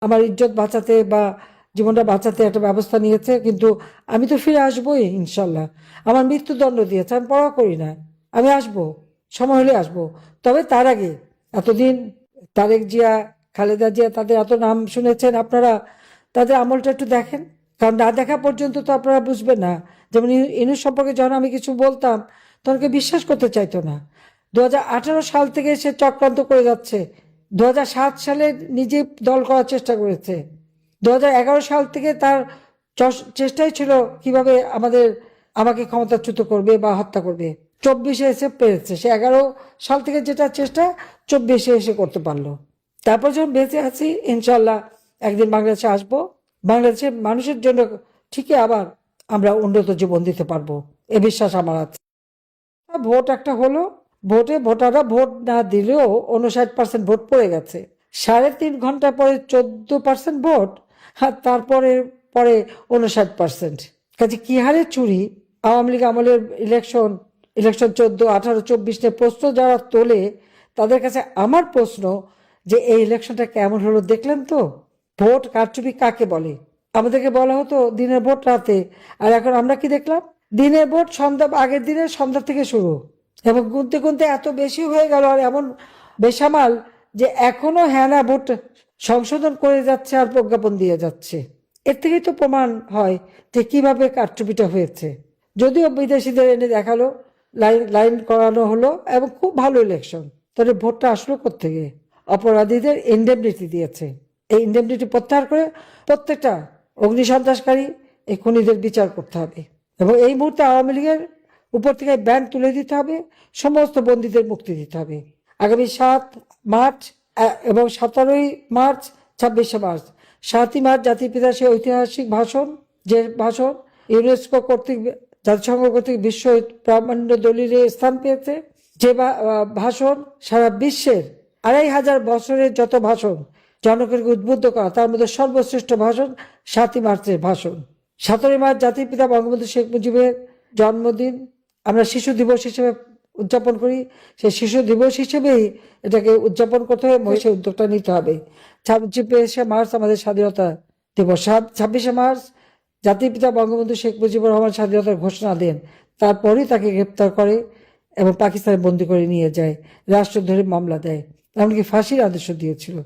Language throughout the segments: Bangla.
আমার ইজ্জত বাঁচাতে বা জীবনটা বাঁচাতে একটা ব্যবস্থা নিয়েছে, কিন্তু আমি তো ফিরে আসবোই ইনশাল্লাহ। আমার মৃত্যুদণ্ড দিয়েছে, আমি পড়া করি না, আমি আসবো, সময় হলে আসবো। তবে তার আগে এতদিন তারেক জিয়া, খালেদা জিয়া, তাদের এত নাম শুনেছেন আপনারা, তাদের আমলটা একটু দেখেন। কারণ না দেখা পর্যন্ত তো আপনারা বুঝবেন না। যেমন ইনুস সম্পর্কে যখন আমি কিছু বলতাম তখন কেউ বিশ্বাস করতে চাইতো না। 2018 সাল থেকে সে চক্রান্ত করে যাচ্ছে। 2007 সালে নিজে দল করার চেষ্টা করেছে। 2011 সাল থেকে তার চেষ্টাই ছিল কিভাবে আমাকে ক্ষমতাচ্যুত করবে বা হত্যা করবে। 24-এ এসে পেরেছে। সে 11 সাল থেকে যেটা চেষ্টা 24-এ এসে করতে পারলো। তারপর যখন বেঁচে আছি, ইনশাল্লাহ একদিন বাংলাদেশে আসবো। বাংলাদেশের মানুষের জন্য ঠিকই আবার আমরা উন্নত জীবন দিতে পারবো, এ বিশ্বাস আমার আছে। ভোট একটা হলো, ভোটাররা ভোট না দিলেও 59% ভোট পড়ে গেছে। 3.5 ঘন্টা পরে 14% ভোট, আর তারপরে পরে 59%। কাজে কি হারে চুরি! আওয়ামী লীগ আমলের ইলেকশন 14, 18, 24 নিয়ে প্রশ্ন যারা তোলে, তাদের কাছে আমার প্রশ্ন যে এই ইলেকশনটা কেমন হলো দেখলেন তো? ভোট কারচুপি কাকে বলে? আমাদেরকে বলা হতো দিনের ভোট রাতে, আর এখন আমরা কি দেখলাম? দিনের ভোট সন্ধ্যা, আগের দিনের সন্ধ্যা থেকে শুরু, এবং গুনতে গুনতে এত বেশি হয়ে গেল, আর এমন বেসামাল যে এখনো হ্যানা ভোট সংশোধন করে যাচ্ছে আর প্রজ্ঞাপন দিয়ে যাচ্ছে। এর থেকেই তো প্রমাণ হয় যে কিভাবে কারচুপিটা হয়েছে। যদিও বিদেশিদের এনে দেখালো, লাইন লাইন করানো হলো, এবং খুব ভালো ইলেকশন। তাহলে ভোটটা আসলো কোত্থেকে? অপরাধীদের ইন্ডেমনিটি দিয়েছে। এই ইন্ডেমনিটি প্রত্যাহার করে প্রত্যেকটা অগ্নিসন্ত্রাসকারী, এই খুনিদের বিচার করতে হবে, এবং এই মুহূর্তে আওয়ামী লীগের উপর থেকে ব্যান তুলে দিতে হবে, সমস্ত বন্দীদের মুক্তি দিতে হবে। আগামী 7 মার্চ এবং 17 মার্চ, 26 মার্চ, 7ই মার্চ জাতির পিতা সেই ঐতিহাসিক ভাষণ, যে ভাষণ ইউনেস্কো কর্তৃক, জাতিসংঘ কর্তৃক বিশ্ব প্রামাণ্য দলিলে স্থান পেয়েছে, যে ভাষণ সারা বিশ্বের 2500 বছরের যত ভাষণ জনগণকে উদ্বুদ্ধ করা, তার মধ্যে সর্বশ্রেষ্ঠ ভাষণ 7ই মার্চের ভাষণ। 17 মার্চ জাতির পিতা বঙ্গবন্ধু শেখ মুজিবের জন্মদিন, আমরা শিশু দিবস হিসেবে উদযাপন করি। সেই শিশু দিবস হিসেবেই এটাকে উদযাপন করতে হবে, সেই উদ্যোগটা নিতে হবে। 26 মার্চ আমাদের স্বাধীনতা দিবস। 26 মার্চ জাতির পিতা বঙ্গবন্ধু শেখ মুজিবুর রহমান স্বাধীনতার ঘোষণা দেন, তারপরই তাকে গ্রেপ্তার করে এবং পাকিস্তানে বন্দী করে নিয়ে যায়, রাষ্ট্রদ্রোহী মামলা দেয়, এমনকি ফাঁসির আদেশ দিয়েছিল।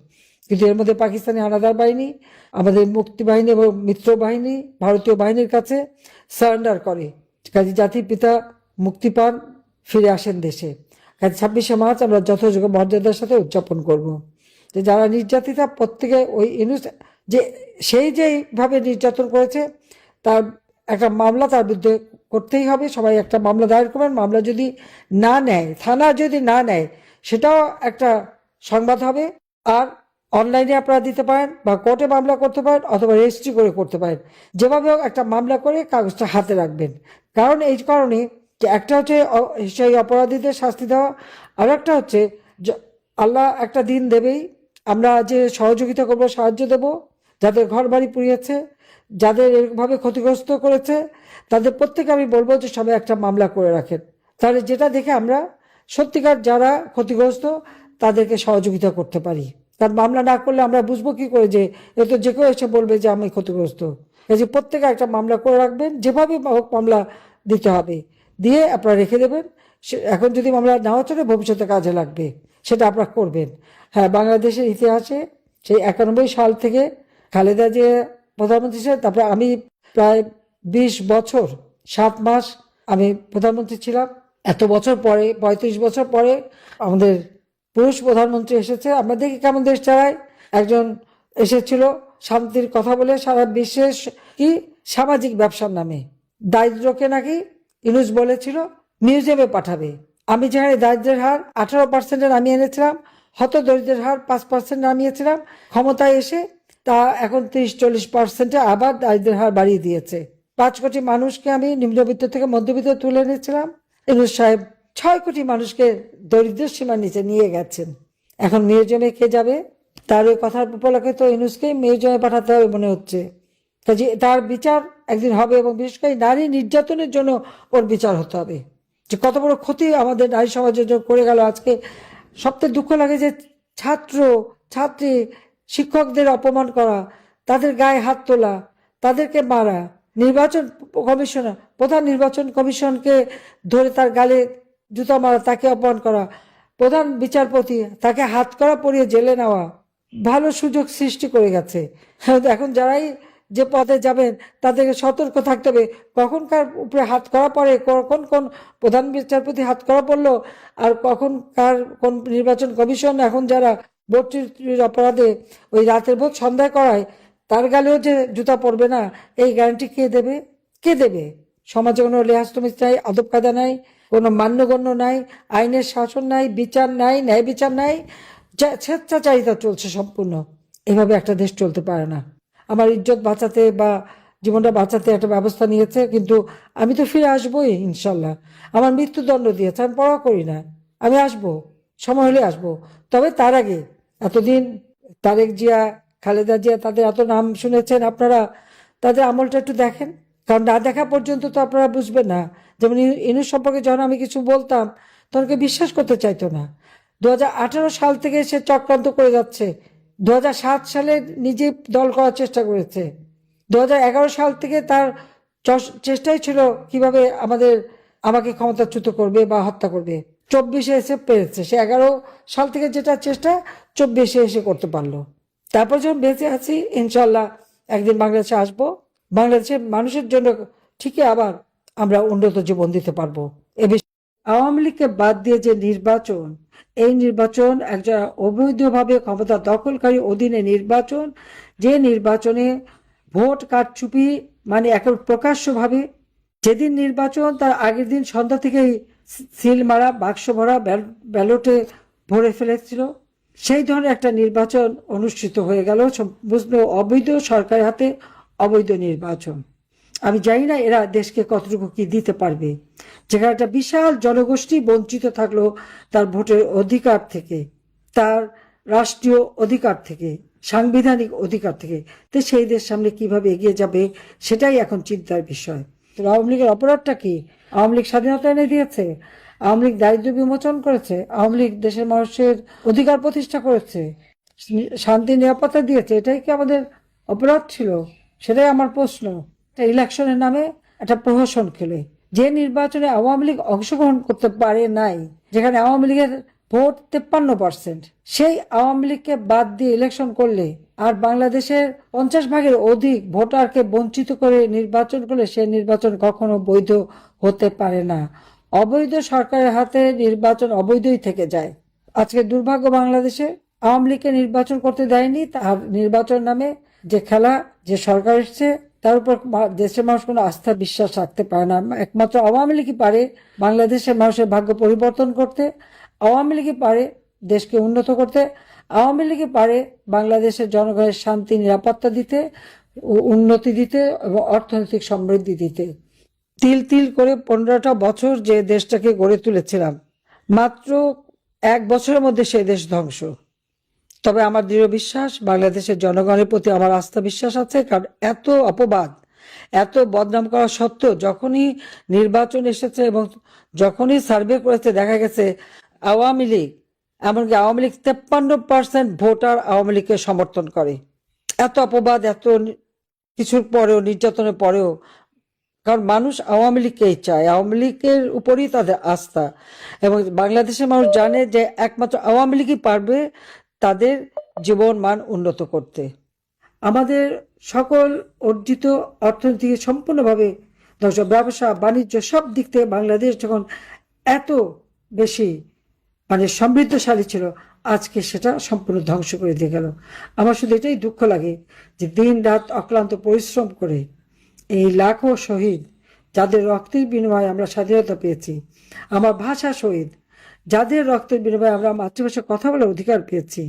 কিন্তু এর মধ্যে পাকিস্তানি হানাদার বাহিনী আমাদের মুক্তি বাহিনী এবং মিত্র বাহিনী, ভারতীয় বাহিনীর কাছে সারেন্ডার করে। কাজে জাতির পিতা মুক্তি পান, ফিরে আসেন দেশে। কাজে 26 মার্চ আমরা যথাযোগ্য মর্যাদার সাথে উদযাপন করব। যে যারা নির্যাতিতা, প্রত্যেকে ওই যে সেই যেভাবে নির্যাতন করেছে তার একটা মামলা তার বিরুদ্ধে করতেই হবে। সবাই একটা মামলা দায়ের করবেন। মামলা যদি না নেয়, থানা যদি না নেয়, সেটাও একটা সংবাদ হবে। আর অনলাইনে আপনারা দিতে পারেন, বা কোর্টে মামলা করতে পারেন, অথবা রেজিস্ট্রি করে করতে পারেন। যেভাবে একটা মামলা করে কাগজটা হাতে রাখবেন। কারণ এই কারণে যে একটা হচ্ছে সেই অপরাধীদের শাস্তি দেওয়া, আর একটা হচ্ছে আল্লাহ একটা দিন দেবেই, আমরা যে সহযোগিতা করব, সাহায্য দেব, যাদের ঘর বাড়ি পুড়িয়েছে, যাদের এরকমভাবে ক্ষতিগ্রস্ত করেছে, তাদের প্রত্যেকে আমি বলবো যে সবাই একটা মামলা করে রাখেন। তাহলে যেটা দেখে আমরা সত্যিকার যারা ক্ষতিগ্রস্ত তাদেরকে সহযোগিতা করতে পারি। কারণ মামলা না করলে আমরা বুঝবো কি করে যে এ তো যে কেউ এসে বলবে যে আমি ক্ষতিগ্রস্ত। এই যে প্রত্যেকে একটা মামলা করে রাখবেন, যেভাবে হোক মামলা দিতে হবে, দিয়ে আপনারা রেখে দেবেন। এখন যদি মামলা নাও চলে, ভবিষ্যতে কাজে লাগবে, সেটা আপনারা করবেন। হ্যাঁ, বাংলাদেশের ইতিহাসে সেই 91 সাল থেকে খালেদা যে প্রধানমন্ত্রী ছিলেন, তারপরে আমি প্রায় 20 বছর 7 মাস আমি প্রধানমন্ত্রী ছিলাম। এত বছর পরে, 35 বছর পরে আমাদের পুরুষ প্রধানমন্ত্রী এসেছে। আমরা দেখি কেমন দেশ চালায়। একজন এসেছিল শান্তির কথা বলে সারা বিশ্বের কি সামাজিক ব্যবসার নামে, দারিদ্রকে নাকি ইউনূস বলেছিল মিউজিয়ামে পাঠাবে। আমি যেখানে দারিদ্রের হার 18% নামিয়ে এনেছিলাম, হত দরিদ্রের হার 5% নামিয়েছিলাম, ক্ষমতায় এসে তা এখন 30-40% আবার দারিদ্রের হার বাড়িয়ে দিয়েছে। 5 কোটি মানুষকে আমি নিম্নবিত্ত থেকে মধ্যবিত্ত তুলে এনেছিলাম। ইউনূস সাহেব 6 কোটি মানুষকে দরিদ্রের সীমার নিচে নিয়ে গেছেন। এখন মিউজিয়ামে কে যাবে? তার ওই কথার উপলক্ষে তো ইউনূসকেই মিউজিয়ামে পাঠাতে হবে মনে হচ্ছে। কাজে তার বিচার একদিন হবে, এবং বিশেষ করে নারী নির্যাতনের জন্য ওর বিচার হতে হবে। যে কত বড় ক্ষতি আমাদের নারী সমাজের জন্য করে গেল। আজকে সবচেয়ে দুঃখ লাগে যে ছাত্র ছাত্রী শিক্ষকদের অপমান করা, তাদের গায়ে হাত তোলা, তাদেরকে মারা, নির্বাচন কমিশনার প্রধান নির্বাচন কমিশনকে ধরে তার গালে জুতা মারা, তাকে অপমান করা, প্রধান বিচারপতি তাকে হাত করা পরিয়ে জেলে নেওয়া, ভালো সুযোগ সৃষ্টি করে গেছে। এখন যারাই যে পদে যাবেন তাদেরকে সতর্ক থাকতে হবে, কখন কার উপরে হাত করা পড়ে, কখন কোন প্রধান বিচারপতি হাত করা পড়লো, আর কখন কার কোন নির্বাচন কমিশন এখন যারা ভোট চুরির অপরাধে ওই রাতের ভোট সন্ধ্যায় করায় তার গালেও যে জুতা পড়বে না, এই গ্যারান্টি কে দেবে? কে দেবে? সমাজে কোনো লেহাজ তমিজ নাই, আদব কায়দা নাই, কোনো মান্যগণ্য নাই, আইনের শাসন নাই, বিচার নাই, ন্যায় বিচার নাই, স্বেচ্ছাচারিতা চলছে সম্পূর্ণ। এভাবে একটা দেশ চলতে পারে না। আমার ইজ্জত বাঁচাতে বা জীবনটা বাঁচাতে একটা ব্যবস্থা নিয়েছে, কিন্তু আমি তো ফিরে আসবোই ইনশাল্লাহ। আমার মৃত্যুদণ্ড দিয়েছে, আমি পরোয়া করি না, আমি আসবো, সময় হলে আসবো। তবে তার আগে এতদিন তারেক জিয়া, খালেদা জিয়া, তাদের এত নাম শুনেছেন আপনারা, তাদের আমলটা একটু দেখেন, কারণ না দেখা পর্যন্ত তো আপনারা বুঝবেন না। যেমন ইনুস সম্পর্কে যখন আমি কিছু বলতাম তখন কেউ বিশ্বাস করতে চাইতো না। 2018 সাল থেকে সে চক্রান্ত করে যাচ্ছে। 2007 সালে নিজে দল করার চেষ্টা করেছে। 2011 সাল থেকে তার চেষ্টাই ছিল কিভাবে আমাকে ক্ষমতাচ্যুত করবে বা হত্যা করবে। 24-এ এসে পেরেছে। সে 11 সাল থেকে যেটা চেষ্টা 24-এ এসে করতে পারলো। তারপর যখন বেঁচে আছি, ইনশাল্লাহ একদিন বাংলাদেশে আসবো, বাংলাদেশের মানুষের জন্য ঠিকই আবার আমরা উন্নত জীবন দিতে পারবো। আওয়ামী লীগকে বাদ দিয়ে যে নির্বাচন, এই নির্বাচন একটা অবৈধভাবে ক্ষমতা দখলকারী অধীনে নির্বাচন, যে নির্বাচনে ভোট কারচুপি মানে এখন প্রকাশ্যভাবে, যেদিন নির্বাচন তার আগের দিন সন্ধ্যা থেকেই সিল মারা, বাক্স ভরা, ব্যালটে ভরে ফেলেছিল, সেই ধরনের একটা নির্বাচন অনুষ্ঠিত হয়ে গেল সম্পূর্ণ অবৈধ সরকারের হাতে, অবৈধ নির্বাচন। আমি জানি না এরা দেশকে কতটুকু কি দিতে পারবে, যেখানে একটা বিশাল জনগোষ্ঠী বঞ্চিত থাকলো তার ভোটের অধিকার থেকে, তার রাষ্ট্রীয় অধিকার থেকে, সাংবিধানিক অধিকার থেকে। তো সেই দেশ সামনে কিভাবে এগিয়ে যাবে সেটাই এখন চিন্তার বিষয়। আওয়ামী লীগের অপরাধটা কি? আওয়ামী লীগ স্বাধীনতা এনে দিয়েছে, আওয়ামী লীগ দারিদ্র বিমোচন করেছে, আওয়ামী লীগ দেশের মানুষের অধিকার প্রতিষ্ঠা করেছে, শান্তি নিরাপত্তা দিয়েছে। এটাই কি আমাদের অপরাধ ছিল? সেটাই আমার প্রশ্ন। ইলেকশনের নামে একটা প্রহসন খেলে যে নির্বাচনে আওয়ামী লীগ অংশগ্রহণ করতে পারে নাই, যেখানে আওয়ামী লীগের ভোট 53%, সেই আওয়ামী লীগকে বাদ দিয়ে ইলেকশন করলে আর বাংলাদেশের 50 ভাগের অধিক ভোটারকে বঞ্চিত করে নির্বাচন করলে সে নির্বাচন কখনো বৈধ হতে পারে না। অবৈধ সরকারের হাতে নির্বাচন অবৈধই থেকে যায়। আজকে দুর্ভাগ্য, বাংলাদেশে আওয়ামী লীগকে নির্বাচন করতে দেয়নি। তার নির্বাচন নামে যে খেলা, যে সরকার এসছে তার উপর দেশের মানুষ কোনো আস্থা বিশ্বাস রাখতে পারে না। একমাত্র আওয়ামী লীগই পারে বাংলাদেশের মানুষের ভাগ্য পরিবর্তন করতে, আওয়ামী লীগই পারে দেশকে উন্নত করতে, আওয়ামী লীগই পারে বাংলাদেশের জনগণের শান্তি নিরাপত্তা দিতে, উন্নতি দিতে এবং অর্থনৈতিক সমৃদ্ধি দিতে। তিল তিল করে 15টা বছর যে দেশটাকে গড়ে তুলেছিলাম, মাত্র 1 বছরের মধ্যে সেই দেশ ধ্বংস। তবে আমার দৃঢ় বিশ্বাস, বাংলাদেশের জনগণের প্রতি আমার আস্থা বিশ্বাস আছে, কারণ এত অপবাদ, এত বদনাম করা সত্ত্বেও যখনই নির্বাচন এসেছে এবং যখনই সার্ভে করেছে দেখা গেছে আওয়ামী লীগ, এমনকি আওয়ামী লীগ 53% ভোটার আওয়ামী লীগকে সমর্থন করে। এত অপবাদ, এত কিছুর পরেও, নির্যাতনের পরেও, কারণ মানুষ আওয়ামী লীগকেই চায়, আওয়ামী লীগের উপরই তাদের আস্থা। এবং বাংলাদেশের মানুষ জানে যে একমাত্র আওয়ামী লীগই পারবে তাদের জীবন মান উন্নত করতে। আমাদের সকল অর্জিত অর্থনীতি সম্পূর্ণভাবে ব্যবসা বাণিজ্য সব দিক থেকে বাংলাদেশ যখন এত বেশি মানে সমৃদ্ধশালী ছিল, আজকে সেটা সম্পূর্ণ ধ্বংস করে দিয়ে গেল। আমার শুধু এটাই দুঃখ লাগে যে দিন রাত অক্লান্ত পরিশ্রম করে এই লাখো শহীদ, যাদের রক্তের বিনিময়ে আমরা স্বাধীনতা পেয়েছি, আমার ভাষা শহীদ, যাদের রক্তের বিনিময়ে আমরা মাতৃভাষায় কথা বলার অধিকার পেয়েছি,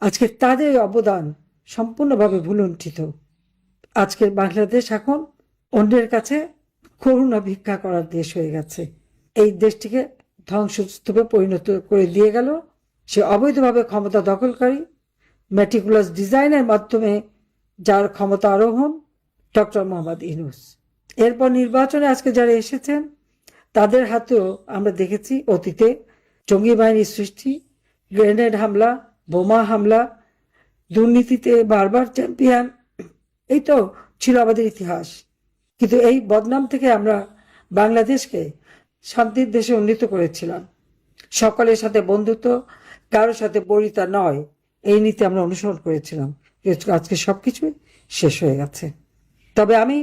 আজকে তাদের অবদান সম্পূর্ণভাবে ভুলুণ্ঠিত। আজকের বাংলাদেশ এখন অন্যের কাছে করুণা ভিক্ষা করার দেশ হয়ে গেছে। এই দেশটিকে ধ্বংসস্তূপে পরিণত করে দিয়ে গেল সে অবৈধভাবে ক্ষমতা দখলকারী, মেটিকুলাস ডিজাইনের মাধ্যমে যার ক্ষমতা আরোহণ, ডক্টর মোহাম্মদ ইউনূস। এরপর নির্বাচনে আজকে যারা এসেছেন তাদের হাতেও আমরা দেখেছি অতীতে জঙ্গি বাহিনীর সৃষ্টি, গ্রেনেড হামলা, বোমা হামলা, দুর্নীতিতে বারবার চ্যাম্পিয়ন, এই তো ছিল আমাদের ইতিহাস। কিন্তু এই বদনাম থেকে আমরা বাংলাদেশকে শান্তির দেশে উন্নীত করেছিলাম। সকলের সাথে বন্ধুত্ব, কারোর সাথে বরিতা নয়, এই নীতি আমরা অনুসরণ করেছিলাম। কিন্তু আজকে সবকিছুই শেষ হয়ে গেছে। তবে আমি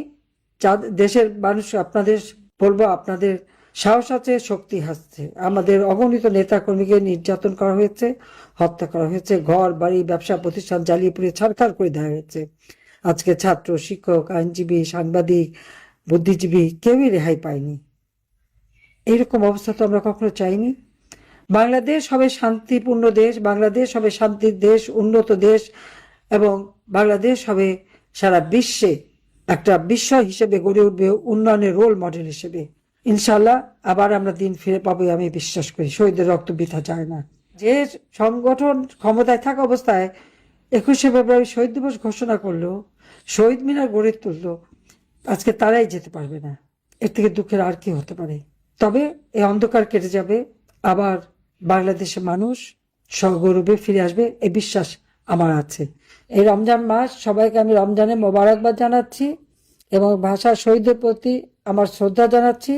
দেশের মানুষ আপনাদের বলবো, আপনাদের সাহস আছে, শক্তি আছে। আমাদের অগণিত নেতা কর্মীকে নির্যাতন করা হয়েছে, হত্যা করা হয়েছে, ঘর বাড়ি ব্যবসা প্রতিষ্ঠান জ্বালিয়ে পুড়ে ছাড়খাড় করে দেওয়া হয়েছে। আজকে ছাত্র, শিক্ষক, আইনজীবী, সাংবাদিক, বুদ্ধিজীবী কেউই রেহাই পায়নি। এইরকম অবস্থা তো আমরা কখনো চাইনি। বাংলাদেশ হবে শান্তিপূর্ণ দেশ, বাংলাদেশ হবে শান্তির দেশ, উন্নত দেশ, এবং বাংলাদেশ হবে সারা বিশ্বে একটা বিস্ময় হিসেবে গড়ে উঠবে, উন্নয়নের রোল মডেল হিসেবে। ইনশাল্লাহ আবার আমরা দিন ফিরে পাবো, আমি বিশ্বাস করি। শহীদের রক্ত বৃথা যায় না। যে সংগঠন ক্ষমতায় থাকা অবস্থায় 21শে ফেব্রুয়ারি শহীদ দিবস ঘোষণা করলো, শহীদ মিনার গড়ে তুললো, আজকে তারাই যেতে পারবে না। এর থেকে দুঃখের আর কি হতে পারে? তবে এই অন্ধকার কেটে যাবে, আবার বাংলাদেশের মানুষ সগৌরবে ফিরে আসবে, এই বিশ্বাস আমার আছে। এই রমজান মাস সবাইকে আমি রমজানের মোবারকবাদ জানাচ্ছি এবং ভাষা শহীদদের প্রতি আমার শ্রদ্ধা জানাচ্ছি।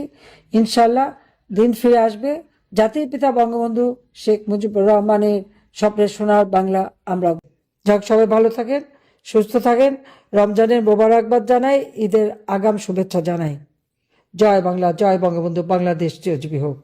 ইনশাল্লাহ দিন ফিরে আসবে, জাতির পিতা বঙ্গবন্ধু শেখ মুজিবুর রহমানের স্বপ্নের সোনার বাংলা আমরা। যাক, সবাই ভালো থাকেন, সুস্থ থাকেন। রমজানের মোবারকবাদ জানাই, ঈদের আগাম শুভেচ্ছা জানাই। জয় বাংলা, জয় বঙ্গবন্ধু, বাংলাদেশ চিরজীবী হোক।